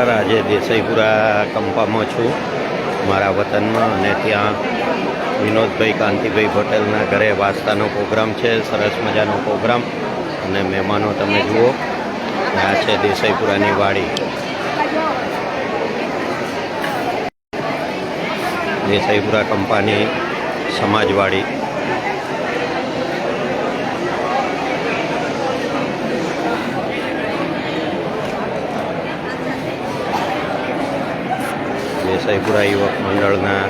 નમસ્કાર। આજે દેસાઈપુરા કંપામાં છું, મારા વતનમાં, અને ત્યાં વિનોદભાઈ કાંતિભાઈ પટેલના ઘરે વાસ્તાનો પ્રોગ્રામ છે। સરસ મજાનો પ્રોગ્રામ અને મહેમાનો તમે જુઓ। આ છે દેસાઈપુરાની વાડી, દેસાઈપુરા કંપાની સમાજવાડી। દેસાઈપુરા યુવક મંડળના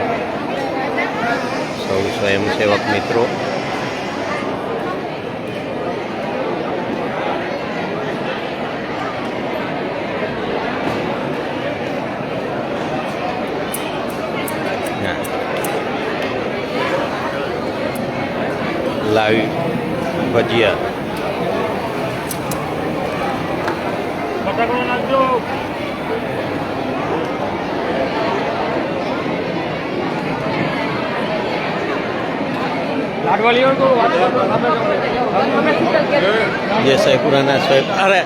સૌ સ્વયંસેવક મિત્રો, લાવી ભજીયા, દેસાઈપુરાના સાહેબ, અરે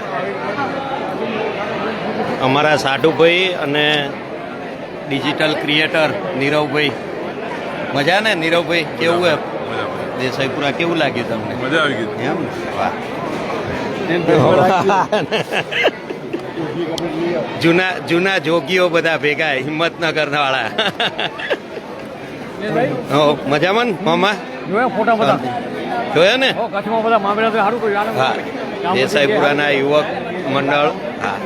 અમારા સાઢુભાઈ અને ડિજિટલ ક્રિએટર નીરવભાઈ, મજા ને નીરવભાઈ? કેવું હે દેસાઈપુરા, કેવું લાગ્યું તમને? મજા આવી ગઈ એમ? વાહ। જૂના જોગીઓ બધા ભેગા, હિંમતનગર વાળા। મજામાં ને મામા? ફોટા બધા જોયા ને? કચ્છમાં બધા મામેરા સારું કર્યું। હા, દેસાઈપુરાના યુવક મંડળ। હા,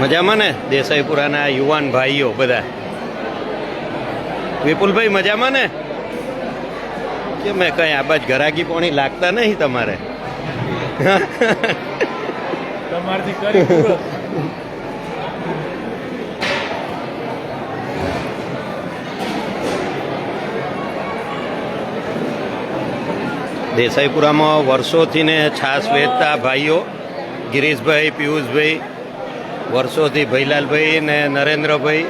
મજામાં ને? દેસાઈપુરાના યુવાન ભાઈઓ બધા। વિપુલભાઈ મજામાં ને? કે મેં કઈ આ બાજ ઘરાકી પોણી લાગતા નહીં તમારે? દેસાઈપુરામાં વર્ષોથી ને છાશ વેચતા ભાઈઓ ગિરીશભાઈ, પિયુષભાઈ, વર્ષોથી ભૈલાલભાઈ ને નરેન્દ્રભાઈ,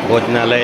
ભોજનાલય